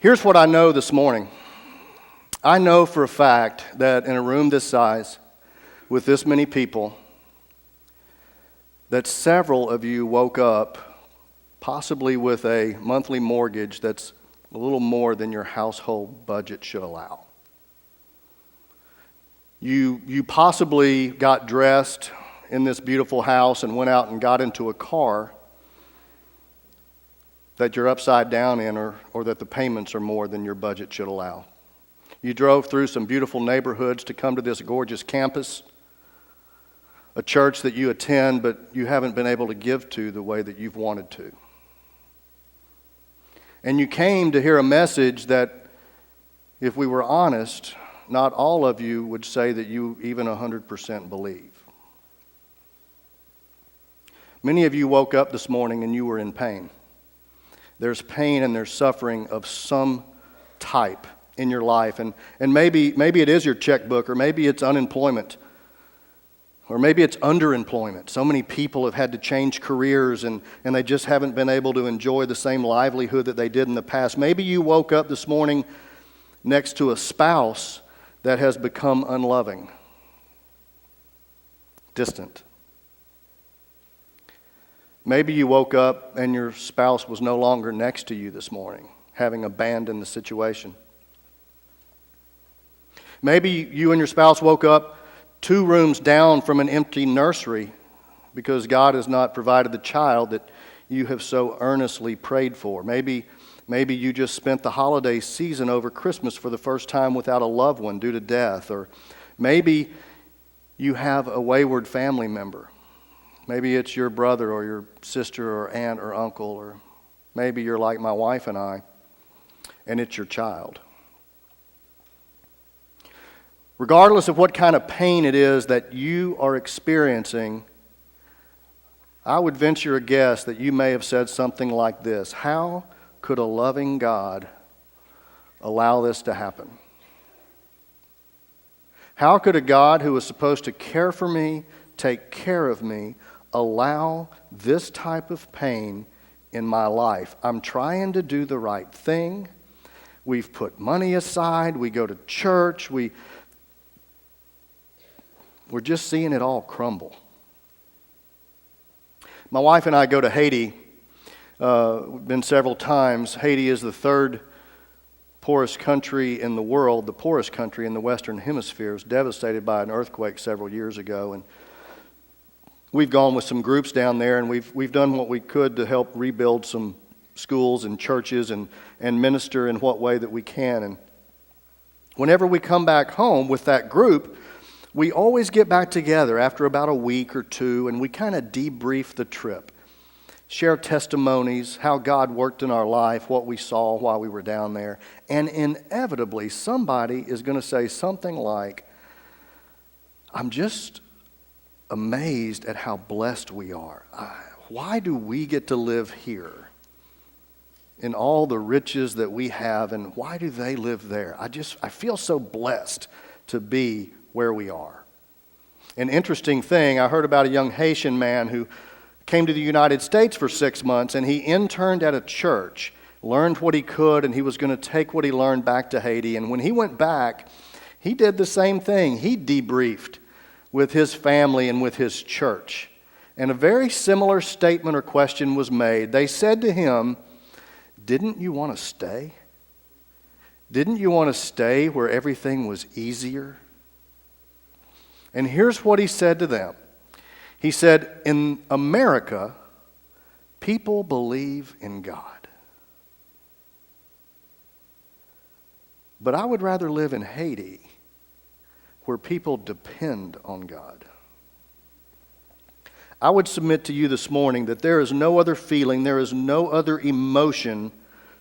Here's what I know this morning. I know for a fact that in a room this size, with this many people, that several of you woke up possibly with a monthly mortgage that's a little more than your household budget should allow. You possibly got dressed in this beautiful house and went out and got into a car that you're upside down in, or that the payments are more than your budget should allow. You drove through some beautiful neighborhoods to come to this gorgeous campus, a church that you attend but you haven't been able to give to the way that you've wanted to. And you came to hear a message that, if we were honest, not all of you would say that you even 100% believe. Many of you woke up this morning and you were in pain. There's pain and there's suffering of some type in your life. And maybe it is your checkbook, or maybe it's unemployment, or maybe it's underemployment. So many people have had to change careers and they just haven't been able to enjoy the same livelihood that they did in the past. Maybe you woke up this morning next to a spouse that has become unloving, distant. Maybe you woke up and your spouse was no longer next to you this morning, having abandoned the situation. Maybe you and your spouse woke up 2 rooms down from an empty nursery because God has not provided the child that you have so earnestly prayed for. Maybe you just spent the holiday season over Christmas for the first time without a loved one due to death. Or maybe you have a wayward family member. Maybe it's your brother or your sister or aunt or uncle, or maybe you're like my wife and I, and it's your child. Regardless of what kind of pain it is that you are experiencing, I would venture a guess that you may have said something like this: how could a loving God allow this to happen? How could a God who was supposed to care for me, take care of me, allow this type of pain in my life? I'm trying to do the right thing. We've put money aside. We go to church. We're just seeing it all crumble. My wife and I go to Haiti. We've been several times. Haiti is the 3rd poorest country in the world, the poorest country in the Western Hemisphere. It was devastated by an earthquake several years ago, and we've gone with some groups down there, and we've done what we could to help rebuild some schools and churches and minister in what way that we can. And whenever we come back home with that group, we always get back together after about a week or 2, and we kind of debrief the trip, share testimonies, how God worked in our life, what we saw while we were down there. And inevitably, somebody is going to say something like, "I'm just amazed at how blessed we are. Why do we get to live here in all the riches that we have, and why do they live there? I feel so blessed to be where we are." An interesting thing, I heard about a young Haitian man who came to the United States for 6 months, and he interned at a church, learned what he could, and he was going to take what he learned back to Haiti. And when he went back, he did the same thing. He debriefed with his family and with his church. And a very similar statement or question was made. They said to him, "Didn't you want to stay? Didn't you want to stay where everything was easier?" And here's what he said to them. He said, "In America, people believe in God. But I would rather live in Haiti, where people depend on God." I would submit to you this morning that there is no other feeling, there is no other emotion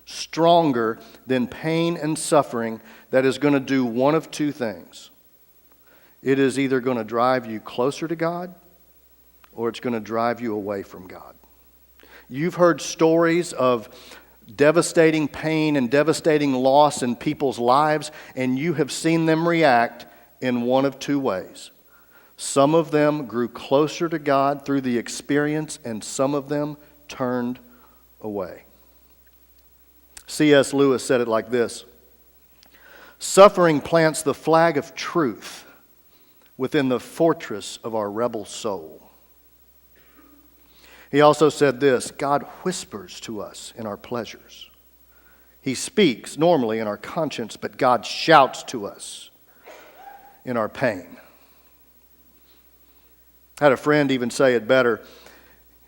stronger than pain and suffering that is going to do one of 2 things. It is either going to drive you closer to God, or it's going to drive you away from God. You've heard stories of devastating pain and devastating loss in people's lives, and you have seen them react in one of 2 ways. Some of them grew closer to God through the experience, and some of them turned away. C.S. Lewis said it like this: suffering plants the flag of truth within the fortress of our rebel soul. He also said this: God whispers to us in our pleasures. He speaks normally in our conscience, but God shouts to us in our pain. I had a friend even say it better.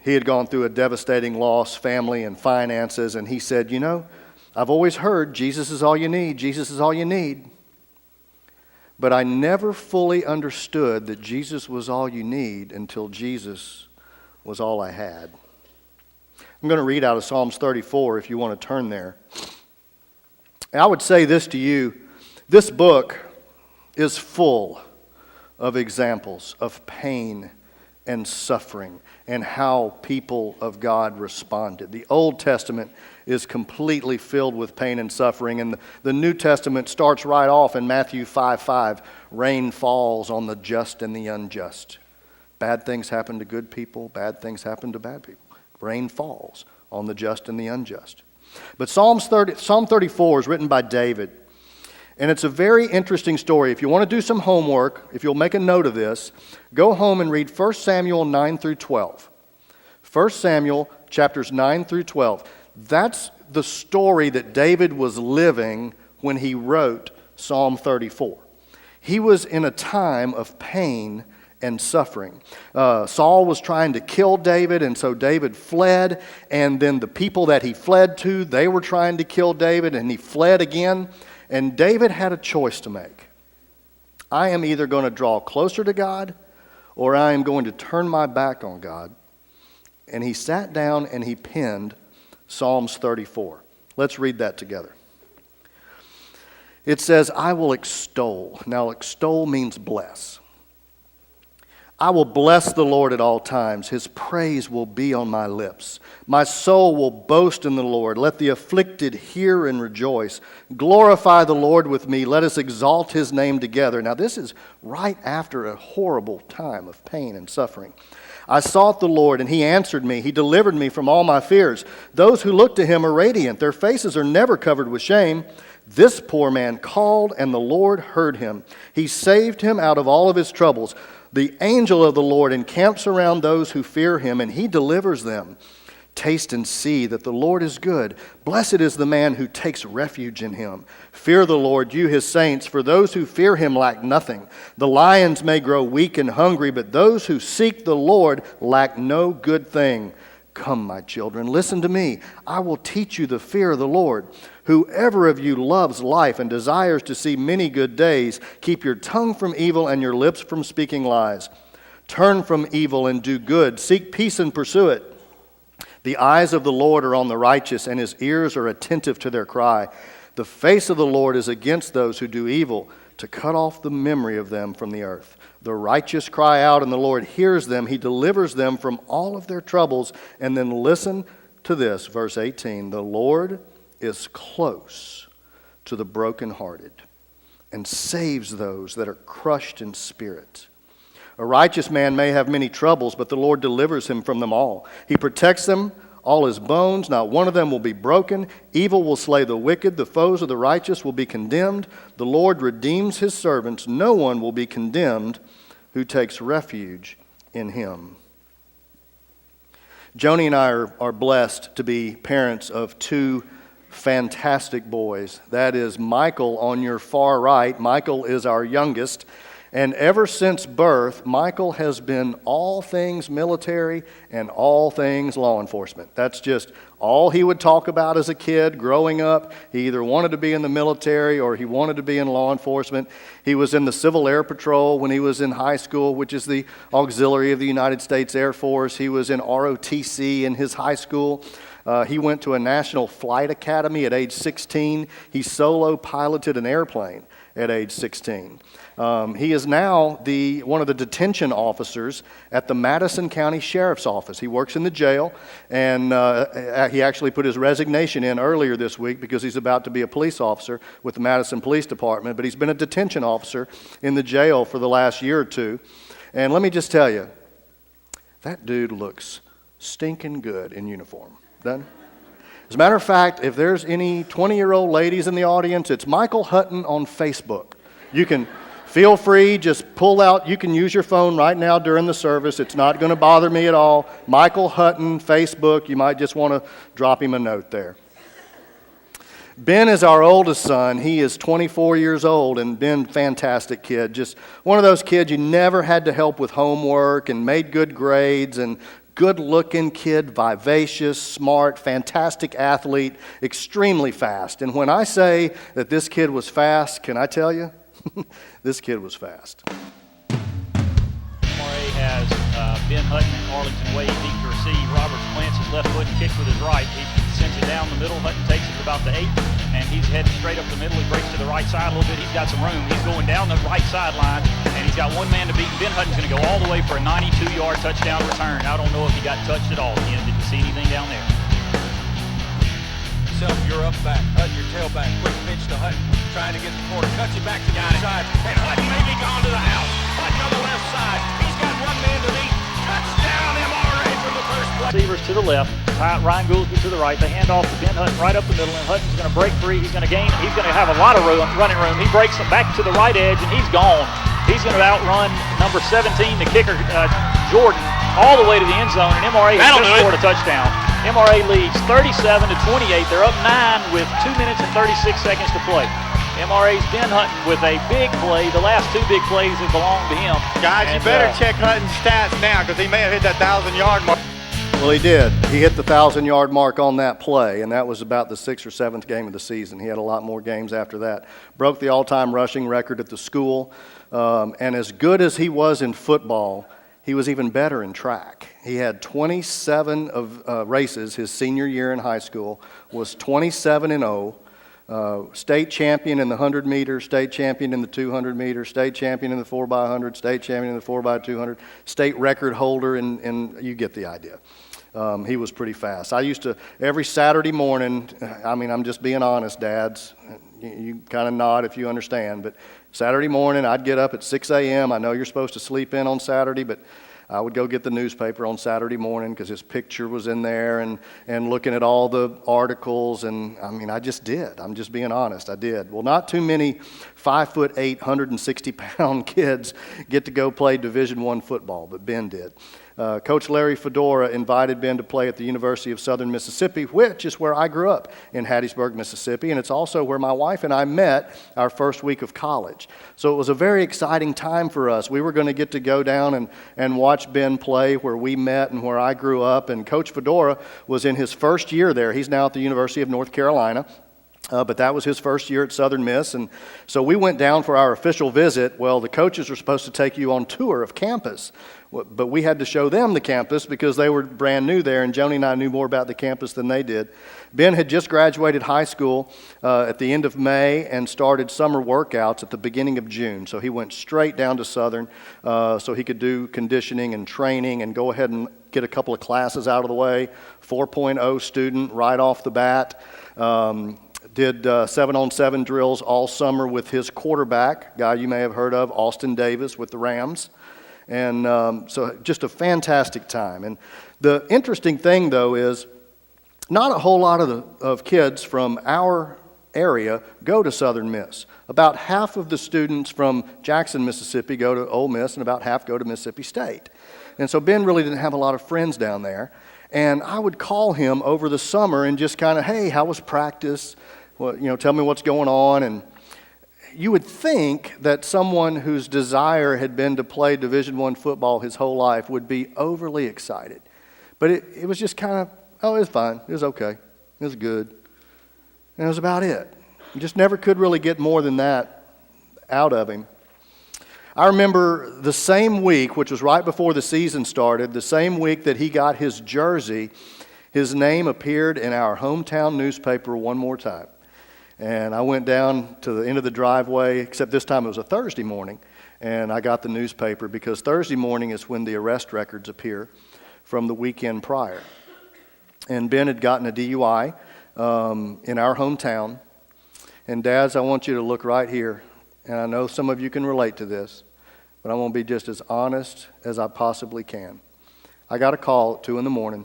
He had gone through a devastating loss, family and finances, and he said, you know, I've always heard Jesus is all you need, Jesus is all you need. But I never fully understood that Jesus was all you need until Jesus was all I had. I'm going to read out of Psalms 34 if you want to turn there. And I would say this to you: this book is full of examples of pain and suffering and how people of God responded. The Old Testament is completely filled with pain and suffering, and the New Testament starts right off in Matthew 5:5. Rain falls on the just and the unjust. Bad things happen to good people, bad things happen to bad people. Rain falls on the just and the unjust. But Psalm 34 is written by David. And it's a very interesting story. If you want to do some homework, if you'll make a note of this, go home and read 1 Samuel 9 through 12. 1 Samuel chapters 9 through 12. That's the story that David was living when he wrote Psalm 34. He was in a time of pain and suffering. Saul was trying to kill David, and so David fled. And then the people that he fled to, they were trying to kill David, and he fled again. And David had a choice to make. I am either going to draw closer to God, or I am going to turn my back on God. And he sat down and he penned Psalms 34. Let's read that together. It says, I will extol. Now, extol means bless. I will bless the Lord at all times. His praise will be on my lips. My soul will boast in the Lord. Let the afflicted hear and rejoice. Glorify the Lord with me. Let us exalt his name together. Now, this is right after a horrible time of pain and suffering. I sought the Lord, and he answered me. He delivered me from all my fears. Those who look to him are radiant. Their faces are never covered with shame. This poor man called, and the Lord heard him. He saved him out of all of his troubles. The angel of the Lord encamps around those who fear him, and he delivers them. Taste and see that the Lord is good. Blessed is the man who takes refuge in him. Fear the Lord, you his saints, for those who fear him lack nothing. The lions may grow weak and hungry, but those who seek the Lord lack no good thing. Come, my children, listen to me. I will teach you the fear of the Lord. Whoever of you loves life and desires to see many good days, keep your tongue from evil and your lips from speaking lies. Turn from evil and do good. Seek peace and pursue it. The eyes of the Lord are on the righteous, and his ears are attentive to their cry. The face of the Lord is against those who do evil, to cut off the memory of them from the earth. The righteous cry out, and the Lord hears them. He delivers them from all of their troubles. And then listen to this, verse 18. The Lord is close to the brokenhearted and saves those that are crushed in spirit. A righteous man may have many troubles, but the Lord delivers him from them all. He protects them, all his bones, not one of them will be broken. Evil will slay the wicked, the foes of the righteous will be condemned. The Lord redeems his servants, no one will be condemned who takes refuge in him. Joni and I are blessed to be parents of two fantastic boys. That is Michael on your far right. Michael is our youngest. And ever since birth, Michael has been all things military and all things law enforcement. That's just all he would talk about as a kid growing up. He either wanted to be in the military or he wanted to be in law enforcement. He was in the Civil Air Patrol when he was in high school, which is the auxiliary of the United States Air Force. He was in ROTC in his high school. He went to a National Flight Academy at age 16. He solo piloted an airplane at age 16. He is now one of the detention officers at the Madison County Sheriff's Office. He works in the jail, and he actually put his resignation in earlier this week because he's about to be a police officer with the Madison Police Department, but he's been a detention officer in the jail for the last year or two. And let me just tell you, that dude looks stinking good in uniform. Done? As a matter of fact, if there's any 20-year-old ladies in the audience, it's Michael Hutton on Facebook. You can feel free, just pull out, you can use your phone right now during the service. It's not going to bother me at all. Michael Hutton, Facebook, you might just want to drop him a note there. Ben is our oldest son. He is 24 years old, and Ben, fantastic kid. Just one of those kids you never had to help with homework and made good grades, and good-looking kid, vivacious, smart, fantastic athlete, extremely fast. And when I say that this kid was fast, can I tell you? This kid was fast. MRA has Ben Hutton and Arlington Wade deep to receive. Roberts plants his left foot and kicks with his right. He sends it down the middle. Hutton takes it to about the 8, and he's heading straight up the middle. He breaks to the right side a little bit. He's got some room. He's going down the right sideline, and he's got one man to beat. Ben Hutton's going to go all the way for a 92-yard touchdown return. I don't know if he got touched at all. Again, didn't see anything down there. Self, you're up back. Hutton, your tailback. Quick pitch to Hutton. Trying to get the corner. Cuts it back to the side. And Hutton may be gone to the house. Hutton on the left side. He's got one man to beat. Touchdown, MRA from the first play. Receivers to the left. Ryan Goolsby to the right. They hand off to Ben Hutton right up the middle, and Hutton's going to break free. He's going to gain. He's going to have a lot of running room. He breaks him back to the right edge, and he's gone. He's going to outrun number 17, the kicker, Jordan, all the way to the end zone, and MRA has just scored a touchdown. MRA leads 37-28. They're up 9 with 2 minutes and 36 seconds to play. MRA's Ben Hutton with a big play. The last 2 big plays have belonged to him. Guys, you better check Hutton's stats now because he may have hit that 1,000-yard mark. Well, he did. He hit the 1,000-yard mark on that play, and that was about the 6th or 7th game of the season. He had a lot more games after that. Broke the all-time rushing record at the school, and as good as he was in football, he was even better in track. He had 27 races his senior year in high school, was 27-0, state champion in the 100 meter, state champion in the 200 meter, state champion in the 4x100, state champion in the 4x200, state record holder, and you get the idea. He was pretty fast. I used to, every Saturday morning, I mean, I'm just being honest, dads, you kind of nod if you understand, but Saturday morning, I'd get up at 6 a.m. I know you're supposed to sleep in on Saturday, but I would go get the newspaper on Saturday morning because his picture was in there and looking at all the articles, and I mean, I just did. I'm just being honest, I did. Well, not too many 5'8", 160-pound kids get to go play Division I football, but Ben did. Coach Larry Fedora invited Ben to play at the University of Southern Mississippi, which is where I grew up in Hattiesburg, Mississippi, and it's also where my wife and I met our first week of college. So it was a very exciting time for us. We were going to get to go down and watch Ben play where we met and where I grew up, and Coach Fedora was in his first year there. He's now at the University of North Carolina. But that was his first year at Southern Miss, and so we went down for our official visit. Well, the coaches were supposed to take you on tour of campus, but we had to show them the campus because they were brand new there, and Joni and I knew more about the campus than they did. Ben had just graduated high school at the end of May and started summer workouts at the beginning of June, so he went straight down to Southern so he could do conditioning and training and go ahead and get a couple of classes out of the way. 4.0 student right off the bat. Did 7-on-7 drills all summer with his quarterback, guy you may have heard of, Austin Davis with the Rams. And so just a fantastic time. And the interesting thing, though, is not a whole lot of kids from our area go to Southern Miss. About half of the students from Jackson, Mississippi go to Ole Miss, and about half go to Mississippi State. And so Ben really didn't have a lot of friends down there. And I would call him over the summer and just kind of, hey, how was practice? Well, you know, tell me what's going on. And you would think that someone whose desire had been to play Division I football his whole life would be overly excited. But it was just kind of, oh, it was fine. It was okay. It was good. And it was about it. You just never could really get more than that out of him. I remember the same week, which was right before the season started, the same week that he got his jersey, his name appeared in our hometown newspaper one more time. And I went down to the end of the driveway, except this time it was a Thursday morning, and I got the newspaper because Thursday morning is when the arrest records appear from the weekend prior. And Ben had gotten a DUI in our hometown. And dads, I want you to look right here, and I know some of you can relate to this, but I'm going to be just as honest as I possibly can. I got a call at 2 in the morning,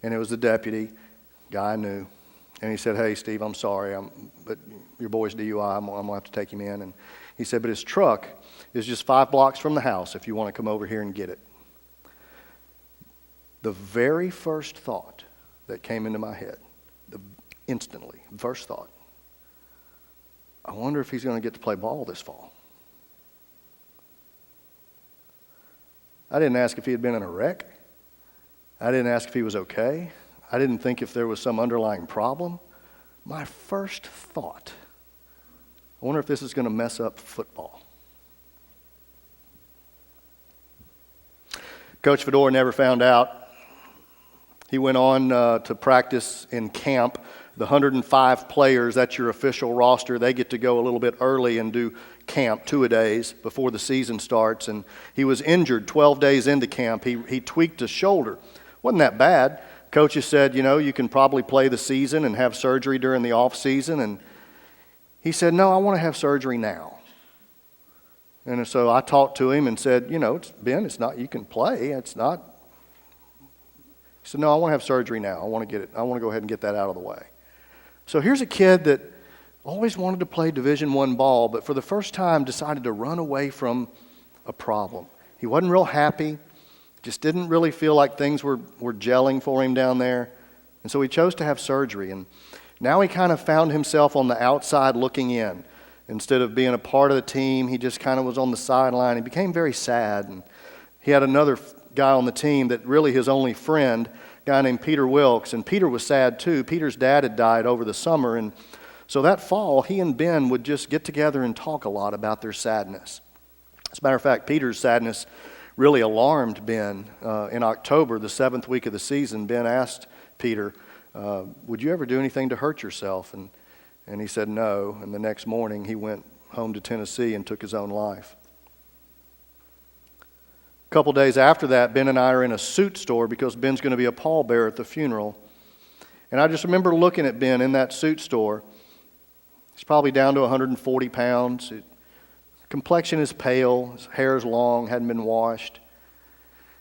and it was the deputy, guy I knew. And he said, hey, Steve, I'm sorry, but your boy's DUI, I'm going to have to take him in. And he said, but his truck is just 5 blocks from the house if you want to come over here and get it. The very first thought that came into my head, instantly, first thought, I wonder if he's going to get to play ball this fall. I didn't ask if he had been in a wreck. I didn't ask if he was okay. I didn't think if there was some underlying problem. My first thought, I wonder if this is going to mess up football. Coach Fedor never found out. He went on to practice in camp. The 105 players, that's your official roster, they get to go a little bit early and do camp 2-a-days before the season starts. And he was injured 12 days into camp. He tweaked his shoulder. Wasn't that bad. Coaches said, you can probably play the season and have surgery during the off season. And he said, no, I want to have surgery now. And so I talked to him and said, Ben, it's not, you can play. It's not. He said, no, I want to have surgery now. I want to go ahead and get that out of the way. So here's a kid that always wanted to play Division I ball, but for the first time decided to run away from a problem. He wasn't real happy, just didn't really feel like things were gelling for him down there. And so he chose to have surgery. And now he kind of found himself on the outside looking in. Instead of being a part of the team, he just kind of was on the sideline. He became very sad. And he had another guy on the team that really his only friend, a guy named Peter Wilkes. And Peter was sad too. Peter's dad had died over the summer. And so that fall, he and Ben would just get together and talk a lot about their sadness. As a matter of fact, Peter's sadness really alarmed Ben. In October, the 7th week of the season, Ben asked Peter, would you ever do anything to hurt yourself? And he said no. And the next morning, he went home to Tennessee and took his own life. A couple days after that, Ben and I are in a suit store because Ben's going to be a pallbearer at the funeral. And I just remember looking at Ben in that suit store. He's probably down to 140 pounds. Complexion is pale. His hair is long, hadn't been washed.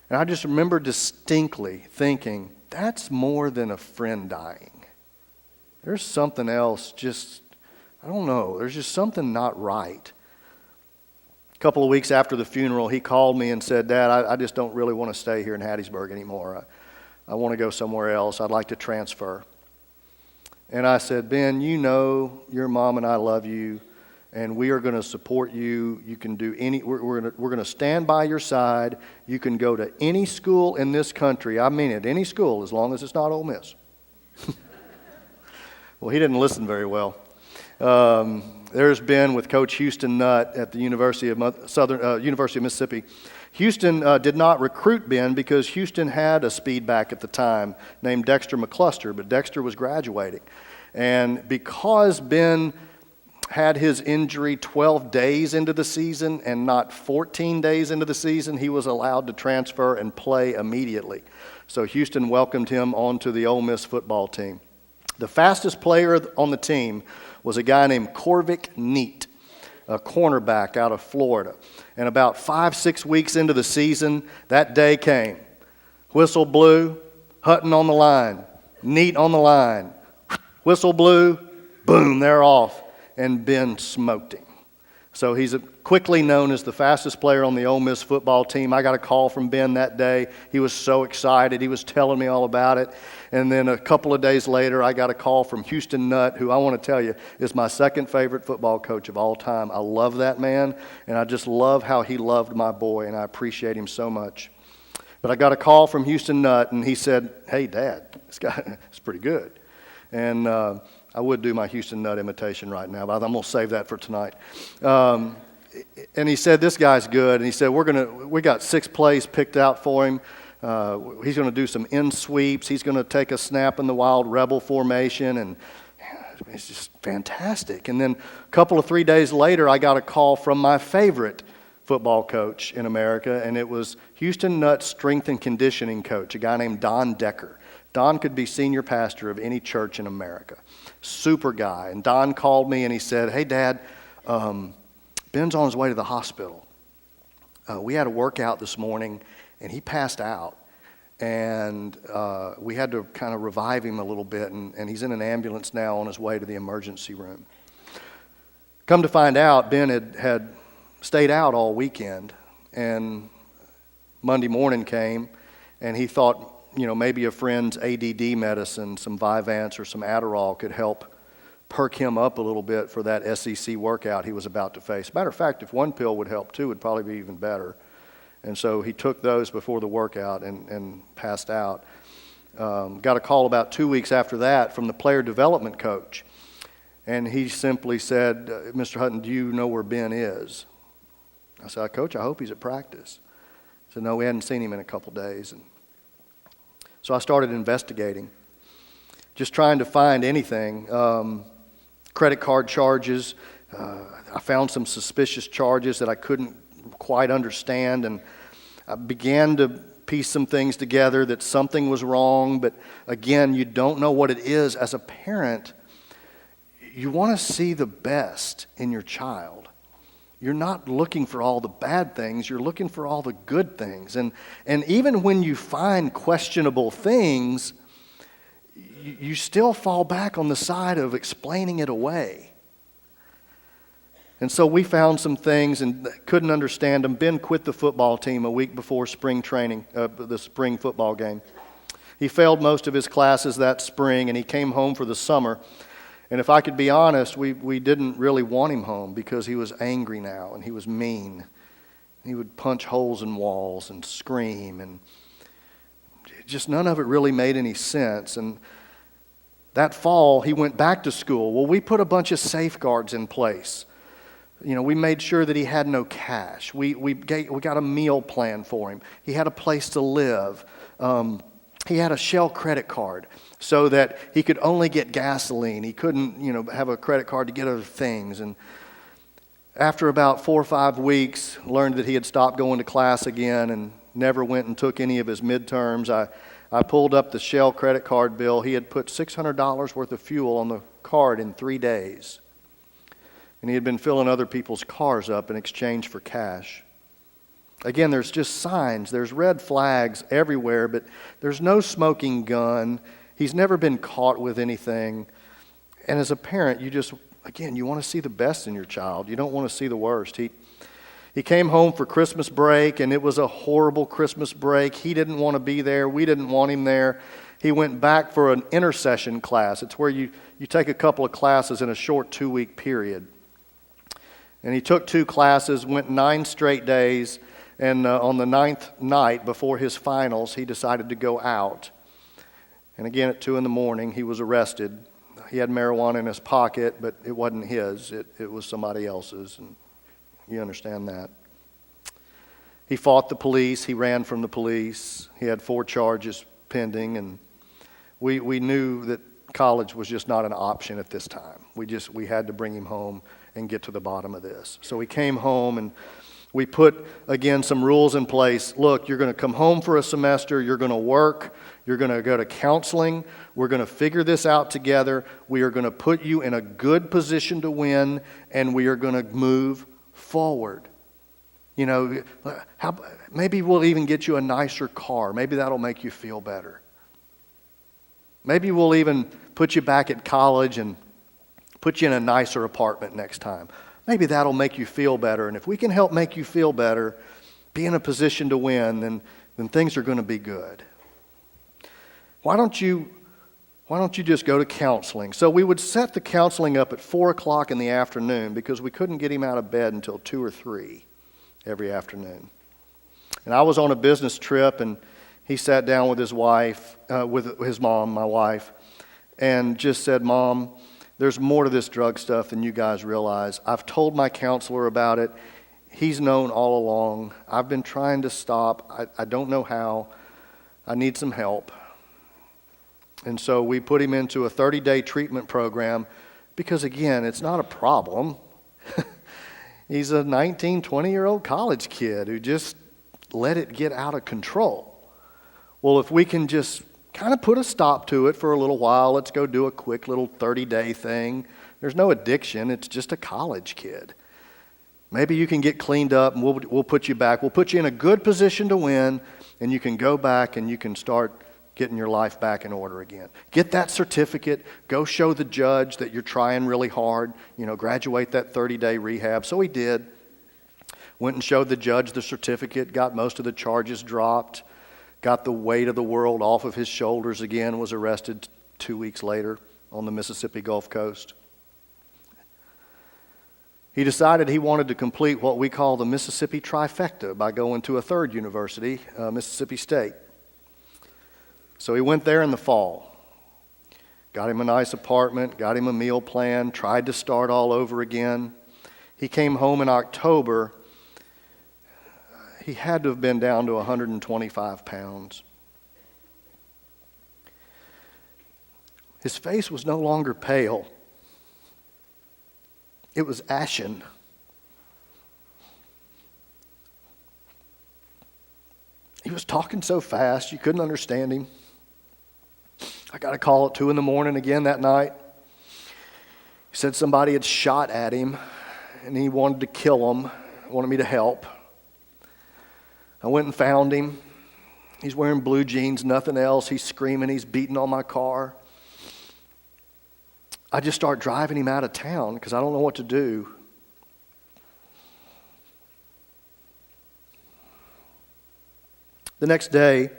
And I just remember distinctly thinking, that's more than a friend dying. There's something else I don't know. There's just something not right. A couple of weeks after the funeral, he called me and said, Dad, I just don't really want to stay here in Hattiesburg anymore. I want to go somewhere else. I'd like to transfer. And I said, Ben, your mom and I love you, and we are going to support you. You can do we're going to stand by your side. You can go to any school in this country. I mean it, any school, as long as it's not Ole Miss. Well, he didn't listen very well. There's been with Coach Houston Nutt at the University of Mississippi. Houston did not recruit Ben because Houston had a speedback at the time named Dexter McCluster, but Dexter was graduating. And because Ben had his injury 12 days into the season and not 14 days into the season, he was allowed to transfer and play immediately. So Houston welcomed him onto the Ole Miss football team. The fastest player on the team was a guy named Corvick Neat, a cornerback out of Florida. And about 5-6 weeks into the season, that day came. Whistle blew, Hutton on the line, Neat on the line. Whistle blew, boom, they're off. And Ben smoked him. So he's quickly known as the fastest player on the Ole Miss football team. I got a call from Ben that day. He was so excited. He was telling me all about it. And then a couple of days later, I got a call from Houston Nutt, who I want to tell you is my second favorite football coach of all time. I love that man, and I just love how he loved my boy, and I appreciate him so much. But I got a call from Houston Nutt, and he said, hey, Dad, this guy is pretty good. And I would do my Houston Nutt imitation right now, but I'm going to save that for tonight. And he said, this guy's good. And he said, we got 6 plays picked out for him. He's going to do some in sweeps. He's going to take a snap in the wild rebel formation. And it's just fantastic. And then a couple of 3 days later, I got a call from my favorite football coach in America, and it was Houston Nutt's strength and conditioning coach, a guy named Don Decker. Don could be senior pastor of any church in America. Super guy. And Don called me and he said, hey, Dad, Ben's on his way to the hospital. We had a workout this morning and he passed out. And we had to kind of revive him a little bit, and he's in an ambulance now on his way to the emergency room. Come to find out, Ben had stayed out all weekend, and Monday morning came, and he thought, maybe a friend's ADD medicine, some Vyvanse or some Adderall could help perk him up a little bit for that SEC workout he was about to face. Matter of fact, if one pill would help too, it would probably be even better. And so he took those before the workout and passed out. Got a call about 2 weeks after that from the player development coach. And he simply said, Mr. Hutton, do you know where Ben is? I said, Coach, I hope he's at practice. He said, no, we hadn't seen him in a couple days. And so I started investigating, just trying to find anything. Credit card charges. I found some suspicious charges that I couldn't quite understand, and I began to piece some things together that something was wrong, but again, you don't know what it is. As a parent, you want to see the best in your child. You're not looking for all the bad things, you're looking for all the good things. And even when you find questionable things, you still fall back on the side of explaining it away. And so we found some things and couldn't understand them. Ben quit the football team a week before spring training, the spring football game. He failed most of his classes that spring, and he came home for the summer. And if I could be honest, we didn't really want him home because he was angry now and he was mean. He would punch holes in walls and scream, and just none of it really made any sense. And that fall, he went back to school. Well, we put a bunch of safeguards in place. We made sure that he had no cash. We got a meal plan for him. He had a place to live. He had a Shell credit card so that he could only get gasoline. He couldn't, have a credit card to get other things. And after about 4 or 5 weeks, learned that he had stopped going to class again and never went and took any of his midterms. I pulled up the Shell credit card bill. He had put $600 worth of fuel on the card in 3 days. And he had been filling other people's cars up in exchange for cash. Again, there's just signs. There's red flags everywhere, but there's no smoking gun. He's never been caught with anything. And as a parent, you want to see the best in your child. You don't want to see the worst. He came home for Christmas break, and it was a horrible Christmas break. He didn't want to be there. We didn't want him there. He went back for an intercession class. It's where you take a couple of classes in a short 2-week period. And he took 2 classes, went 9 straight days, and on the 9th night before his finals, he decided to go out. And again, at 2 in the morning, he was arrested. He had marijuana in his pocket, but it wasn't his. It was somebody else's, and you understand that. He fought the police. He ran from the police. He had 4 charges pending, and we knew that college was just not an option at this time. We had to bring him home and get to the bottom of this. So we came home, and we put, again, some rules in place. Look, you're going to come home for a semester. You're going to work. You're going to go to counseling. We're going to figure this out together. We are going to put you in a good position to win, and we are going to move forward. Maybe we'll even get you a nicer car. Maybe that'll make you feel better. Maybe we'll even put you back at college and put you in a nicer apartment next time. Maybe that'll make you feel better. And if we can help make you feel better, be in a position to win, then things are going to be good. Why don't you just go to counseling? So we would set the counseling up at 4 o'clock in the afternoon because we couldn't get him out of bed until 2 or 3 every afternoon. And I was on a business trip, and he sat down with his wife, with his mom, my wife, and just said, Mom, there's more to this drug stuff than you guys realize. I've told my counselor about it. He's known all along. I've been trying to stop. I don't know how. I need some help. And so we put him into a 30-day treatment program because, again, it's not a problem. He's a 19, 20-year-old college kid who just let it get out of control. Well, if we can just kind of put a stop to it for a little while, let's go do a quick little 30-day thing. There's no addiction. It's just a college kid. Maybe you can get cleaned up, and we'll put you back. We'll put you in a good position to win, and you can go back and you can start getting your life back in order again. Get that certificate. Go show the judge that you're trying really hard. Graduate that 30-day rehab. So he did. Went and showed the judge the certificate, got most of the charges dropped, got the weight of the world off of his shoulders again, was arrested 2 weeks later on the Mississippi Gulf Coast. He decided he wanted to complete what we call the Mississippi trifecta by going to a third university, Mississippi State. So he went there in the fall, got him a nice apartment, got him a meal plan, tried to start all over again. He came home in October. He had to have been down to 125 pounds. His face was no longer pale. It was ashen. He was talking so fast, you couldn't understand him. I got a call at 2 a.m. again that night. He said somebody had shot at him, and he wanted to kill him, wanted me to help. I went and found him. He's wearing blue jeans, nothing else. He's screaming, he's beating on my car. I just start driving him out of town because I don't know what to do. The next day,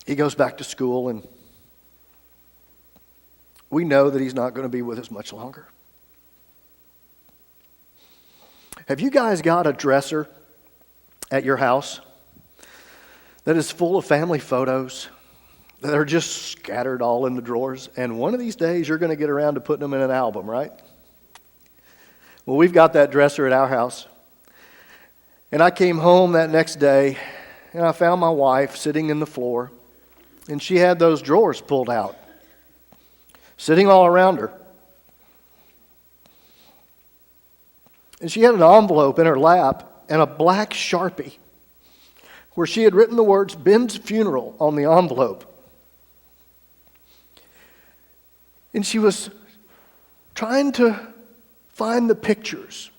he goes back to school, and we know that he's not going to be with us much longer. Have you guys got a dresser at your house that is full of family photos that are just scattered all in the drawers? And one of these days, you're going to get around to putting them in an album, right? Well, we've got that dresser at our house. And I came home that next day, and I found my wife sitting in the floor, and she had those drawers pulled out, sitting all around her. And she had an envelope in her lap and a black Sharpie where she had written the words "Ben's funeral" on the envelope. And she was trying to find the pictures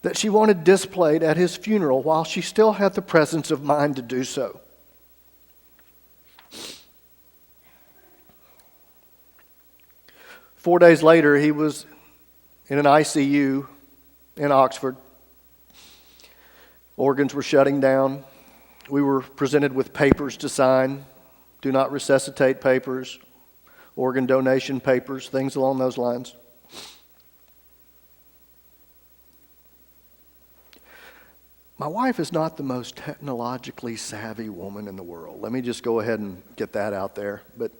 that she wanted displayed at his funeral while she still had the presence of mind to do so. Four days later, he was in an ICU in Oxford. Organs were shutting down. We were presented with papers to sign, do not resuscitate papers, organ donation papers, things along those lines. My wife is not the most technologically savvy woman in the world. Let me just go ahead and get that out there. But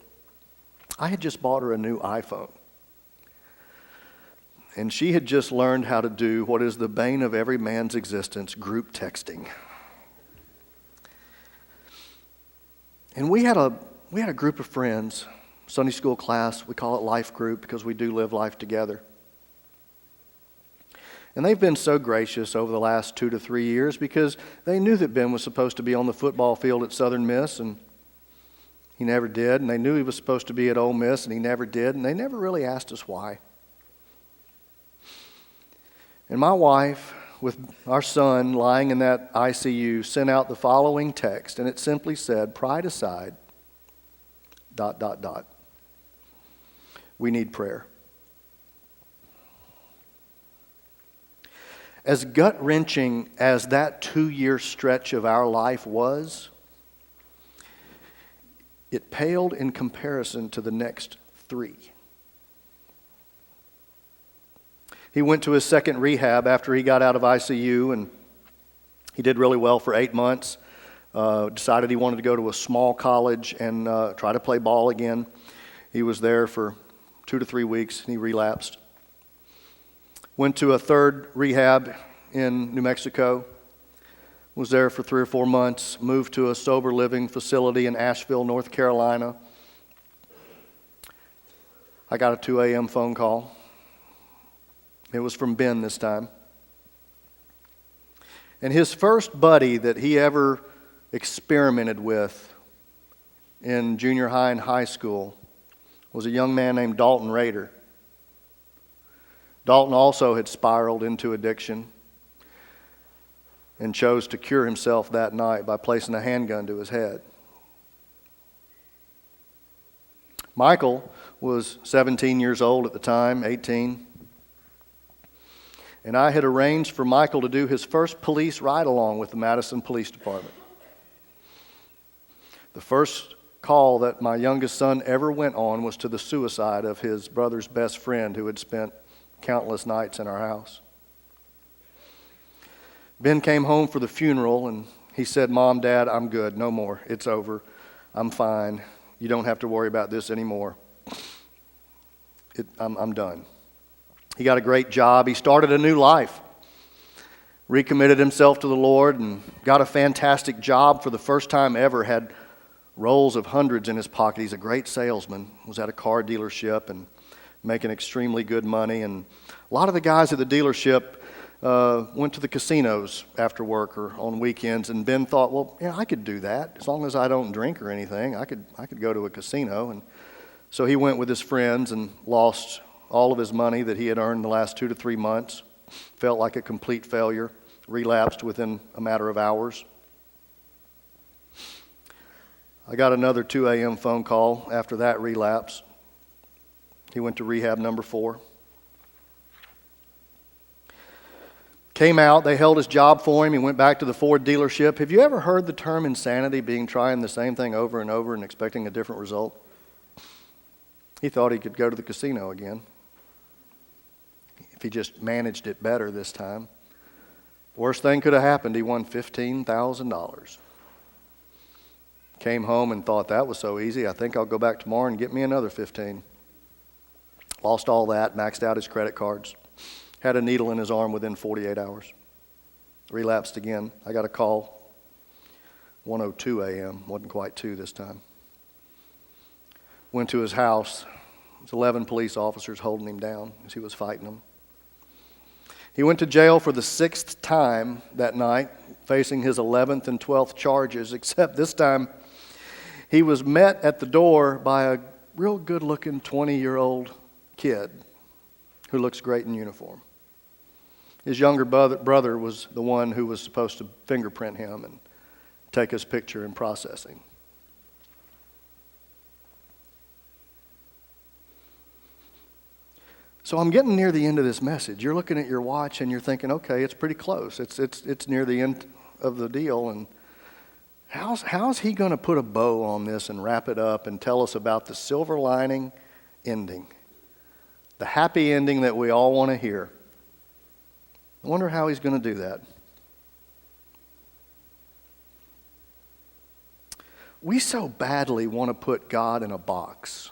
I had just bought her a new iPhone. And she had just learned how to do what is the bane of every man's existence, group texting. And we had a group of friends, Sunday school class. We call it life group because we do live life together. And they've been so gracious over the last 2 to 3 years because they knew that Ben was supposed to be on the football field at Southern Miss, and he never did. And they knew he was supposed to be at Ole Miss, and he never did. And they never really asked us why. And my wife, with our son lying in that ICU, sent out the following text, and it simply said, "Pride aside, ... we need prayer." As gut-wrenching as that 2-year stretch of our life was, it paled in comparison to the next 3. He went to his second rehab after he got out of ICU, and he did really well for 8 months. Decided he wanted to go to a small college and try to play ball again. He was there for 2 to 3 weeks, and he relapsed. Went to a third rehab in New Mexico. Was there for 3 or 4 months. Moved to a sober living facility in Asheville, North Carolina. I got a 2 a.m. phone call. It was from Ben this time. And his first buddy that he ever experimented with in junior high and high school was a young man named Dalton Rader. Dalton also had spiraled into addiction. and chose to cure himself that night by placing a handgun to his head. Michael was 17 years old at the time, 18. And I had arranged for Michael to do his first police ride-along with the Madison Police Department. The first call that my youngest son ever went on was to the suicide of his brother's best friend who had spent countless nights in our house. Ben came home for the funeral and he said, "Mom, Dad, I'm good. No more. It's over. I'm fine. You don't have to worry about this anymore. I'm done." He got a great job. He started a new life, recommitted himself to the Lord, and got a fantastic job for the first time ever, had rolls of hundreds in his pocket. He's a great salesman, was at a car dealership and making extremely good money. And a lot of the guys at the dealership went to the casinos after work or on weekends, and Ben thought, well, yeah, I could do that. As long as I don't drink or anything, I could go to a casino. And so he went with his friends and lost all of his money that he had earned the last 2 to 3 months. Felt like a complete failure, relapsed within a matter of hours. I got another 2 a.m. phone call after that relapse. He went to rehab number 4. Came out, they held his job for him. He went back to the Ford dealership. Have you ever heard the term insanity, being trying the same thing over and over and expecting a different result? He thought he could go to the casino again if he just managed it better this time. Worst thing could have happened, he won $15,000. Came home and thought that was so easy, I think I'll go back tomorrow and get me another 15. Lost all that, maxed out his credit cards. Had a needle in his arm within 48 hours. Relapsed again. I got a call, 1:02 a.m., wasn't quite 2 this time. Went to his house. There was 11 police officers holding him down as he was fighting them. He went to jail for the 6th time that night, facing his 11th and 12th charges, except this time he was met at the door by a real good-looking 20-year-old kid who looks great in uniform. His younger brother was the one who was supposed to fingerprint him and take his picture in processing. So I'm getting near the end of this message. You're looking at your watch and you're thinking, okay, it's pretty close. It's near the end of the deal. And how's he going to put a bow on this and wrap it up and tell us about the silver lining ending? The happy ending that we all want to hear. I wonder how he's going to do that. We so badly want to put God in a box.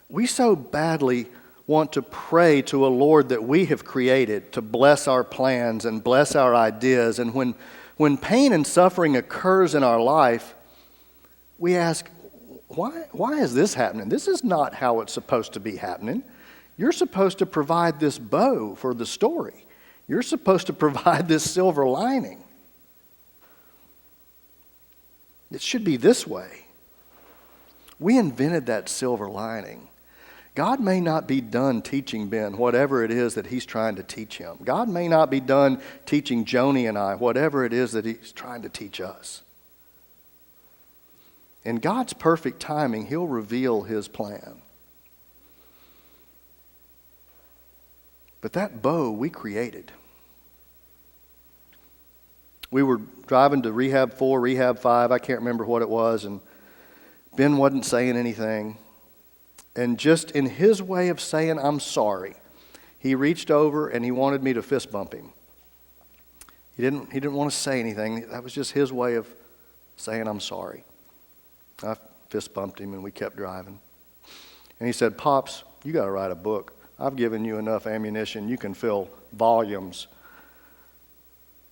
We so badly want to pray to a Lord that we have created to bless our plans and bless our ideas. And when pain and suffering occurs in our life, we ask, why is this happening? This is not how it's supposed to be happening. You're supposed to provide this bow for the story. You're supposed to provide this silver lining. It should be this way. We invented that silver lining. God may not be done teaching Ben whatever it is that he's trying to teach him. God may not be done teaching Joni and I whatever it is that he's trying to teach us. In God's perfect timing, he'll reveal his plan. But that bow we created. We were driving to Rehab 4, Rehab 5, I can't remember what it was, and Ben wasn't saying anything. And just in his way of saying, I'm sorry, he reached over and he wanted me to fist bump him. He didn't want to say anything. That was just his way of saying, I'm sorry. I fist bumped him and we kept driving. And he said, Pops, you got to write a book. I've given you enough ammunition. You can fill volumes.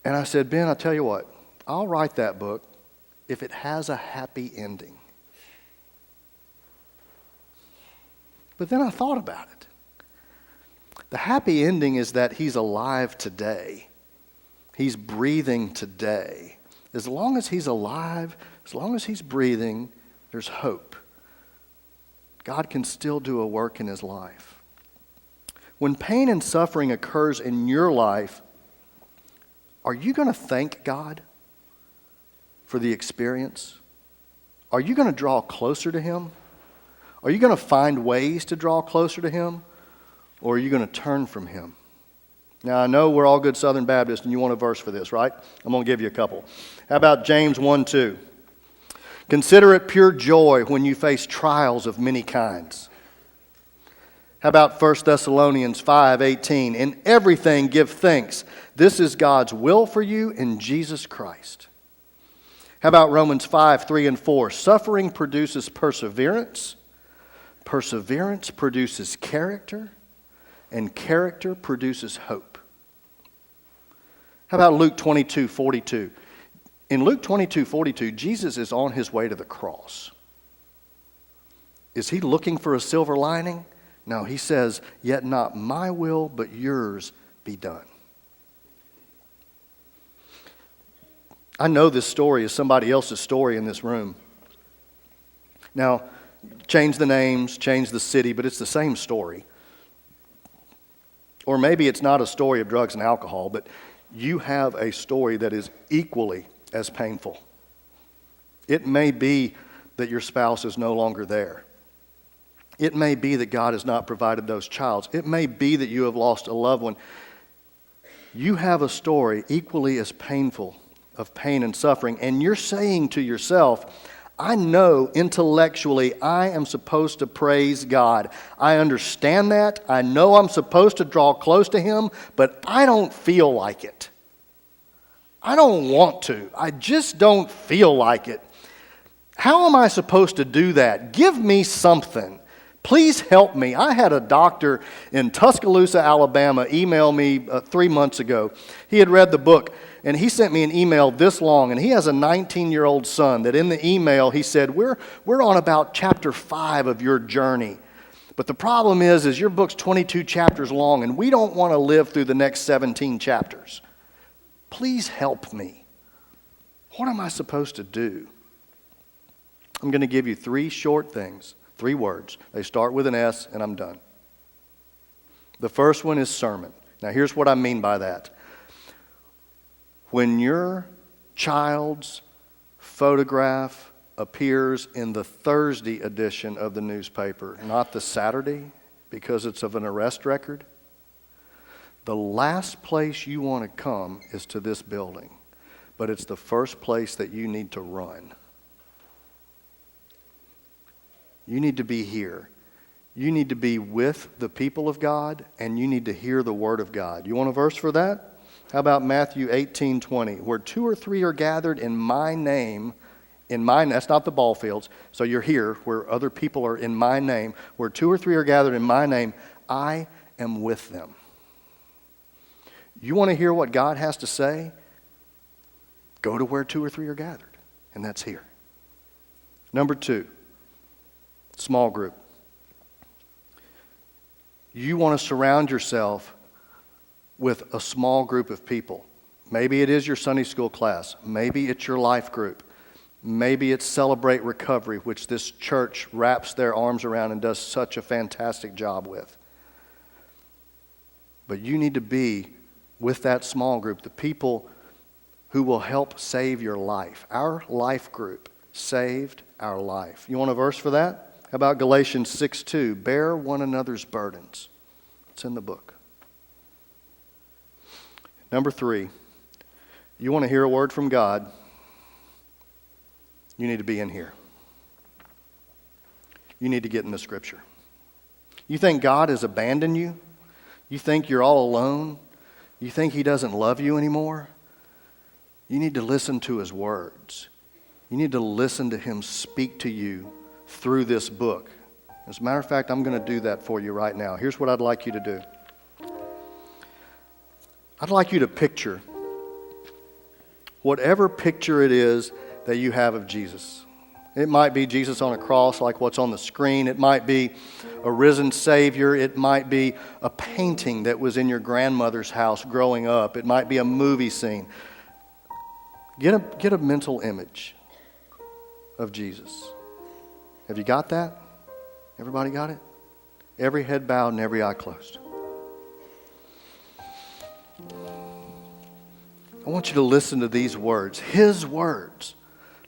And I said, Ben, I'll tell you what. I'll write that book if it has a happy ending. But then I thought about it. The happy ending is that he's alive today. He's breathing today. As long as he's alive, as long as he's breathing, there's hope. God can still do a work in his life. When pain and suffering occurs in your life, are you going to thank God for the experience? Are you going to draw closer to Him? Are you going to find ways to draw closer to Him? Or are you going to turn from Him? Now, I know we're all good Southern Baptists, and you want a verse for this, right? I'm going to give you a couple. How about James 1:2? Consider it pure joy when you face trials of many kinds. How about 1 Thessalonians 5:18? In everything give thanks. This is God's will for you in Jesus Christ. How about Romans 5:3 and 4? Suffering produces perseverance. Perseverance produces character. And character produces hope. How about Luke 22:42? In Luke 22:42, Jesus is on his way to the cross. Is he looking for a silver lining? No, he says, yet not my will, but yours be done. I know this story is somebody else's story in this room. Now, change the names, change the city, but it's the same story. Or maybe it's not a story of drugs and alcohol, but you have a story that is equally as painful. It may be that your spouse is no longer there. It may be that God has not provided those childs. It may be that you have lost a loved one. You have a story equally as painful of pain and suffering, and you're saying to yourself, I know intellectually I am supposed to praise God. I understand that. I know I'm supposed to draw close to Him, but I don't feel like it. I don't want to. I just don't feel like it. How am I supposed to do that? Give me something. Please help me. I had a doctor in Tuscaloosa, Alabama, email me 3 months ago. He had read the book, and he sent me an email this long, and he has a 19-year-old son that in the email he said, we're on about chapter 5 of your journey. But the problem is your book's 22 chapters long, and we don't want to live through the next 17 chapters. Please help me. What am I supposed to do? I'm going to give you 3 short things, 3 words. They start with an S, and I'm done. The first one is sermon. Now, here's what I mean by that. When your child's photograph appears in the Thursday edition of the newspaper, not the Saturday, because it's of an arrest record, the last place you want to come is to this building, but it's the first place that you need to run. You need to be here. You need to be with the people of God, and you need to hear the word of God. You want a verse for that? How about Matthew 18:20? Where 2 or 3 are gathered in my name, that's not the ball fields, so you're here where other people are in my name. Where 2 or 3 are gathered in my name, I am with them. You want to hear what God has to say? Go to where 2 or 3 are gathered, and that's here. Number 2, small group. You want to surround yourself with a small group of people. Maybe it is your Sunday school class. Maybe it's your life group. Maybe it's Celebrate Recovery, which this church wraps their arms around and does such a fantastic job with. But you need to be with that small group, the people who will help save your life. Our life group saved our life. You want a verse for that? How about Galatians 6:2? Bear one another's burdens. It's in the book. Number 3, you want to hear a word from God, you need to be in here. You need to get in the Scripture. You think God has abandoned you? You think you're all alone? You think He doesn't love you anymore? You need to listen to His words. You need to listen to Him speak to you through this book. As a matter of fact, I'm going to do that for you right now. Here's what I'd like you to do. I'd like you to picture whatever picture it is that you have of Jesus. It might be Jesus on a cross like what's on the screen. It might be a risen Savior. It might be a painting that was in your grandmother's house growing up. It might be a movie scene. Get a mental image of Jesus. Have you got that? Everybody got it? Every head bowed and every eye closed. I I want you to listen to these words, His words.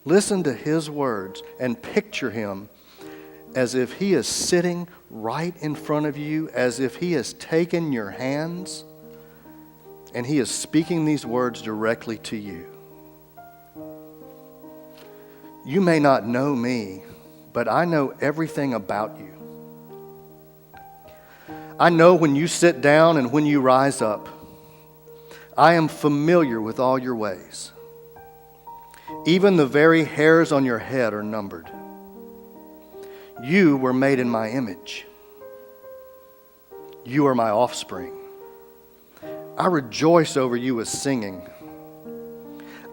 Listen to His words and picture Him as if He is sitting right in front of you, as if He has taken your hands and He is speaking these words directly to you. You may not know me, but I know everything about you. I know when you sit down and when you rise up. I am familiar with all your ways. Even the very hairs on your head are numbered. You were made in my image. You are my offspring. I rejoice over you with singing.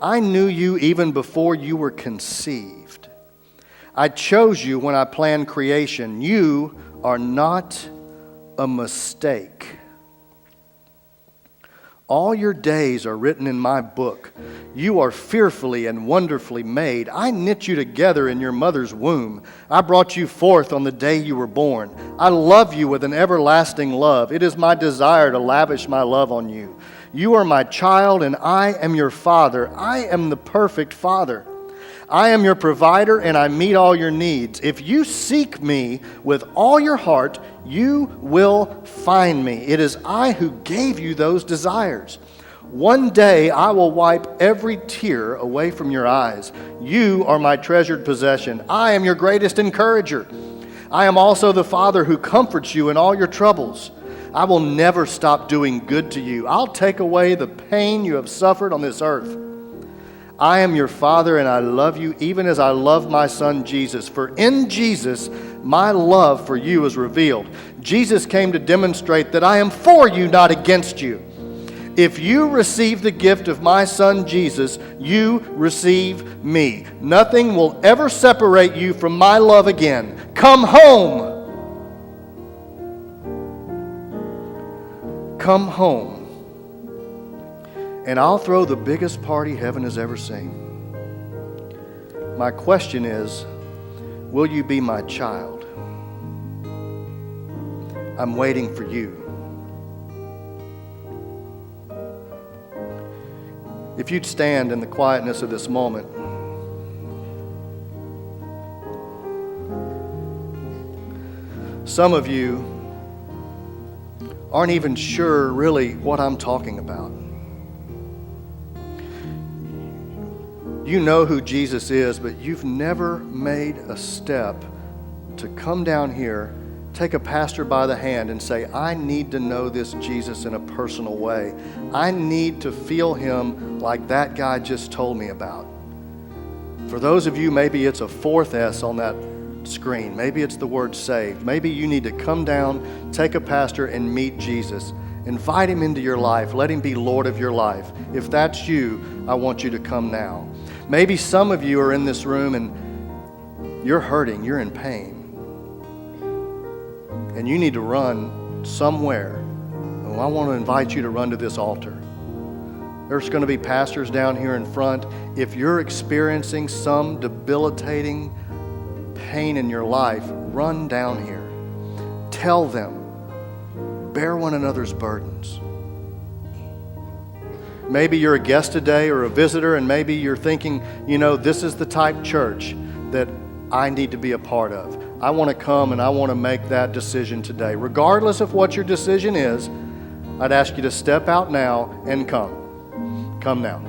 I knew you even before you were conceived. I chose you when I planned creation. You are not a mistake. All your days are written in my book. You are fearfully and wonderfully made. I knit you together in your mother's womb. I brought you forth on the day you were born. I love you with an everlasting love. It is my desire to lavish my love on you. You are my child, and I am your father. I am the perfect father. I am your provider, and I meet all your needs. If you seek me with all your heart, you will find me. It is I who gave you those desires. One day I will wipe every tear away from your eyes. You are my treasured possession. I am your greatest encourager. I am also the Father who comforts you in all your troubles. I will never stop doing good to you. I'll take away the pain you have suffered on this earth. I am your Father, and I love you even as I love my Son Jesus. For in Jesus, my love for you is revealed. Jesus came to demonstrate that I am for you, not against you. If you receive the gift of my Son Jesus, you receive me. Nothing will ever separate you from my love again. Come home. Come home. And I'll throw the biggest party heaven has ever seen. My question is, will you be my child? I'm waiting for you. If you'd stand in the quietness of this moment. Some of you aren't even sure really what I'm talking about. You know who Jesus is, but you've never made a step to come down here, take a pastor by the hand and say, I need to know this Jesus in a personal way. I need to feel Him like that guy just told me about. For those of you, maybe it's a fourth S on that screen. Maybe it's the word saved. Maybe you need to come down, take a pastor, and meet Jesus. Invite Him into your life. Let Him be Lord of your life. If that's you, I want you to come now. Maybe some of you are in this room and you're hurting, you're in pain, and you need to run somewhere. Well, I want to invite you to run to this altar. There's going to be pastors down here in front. If you're experiencing some debilitating pain in your life, run down here. Tell them, bear one another's burdens. Maybe you're a guest today or a visitor, and maybe you're thinking, this is the type church that I need to be a part of. I want to come and I want to make that decision today. Regardless of what your decision is, I'd ask you to step out now and come. Come now.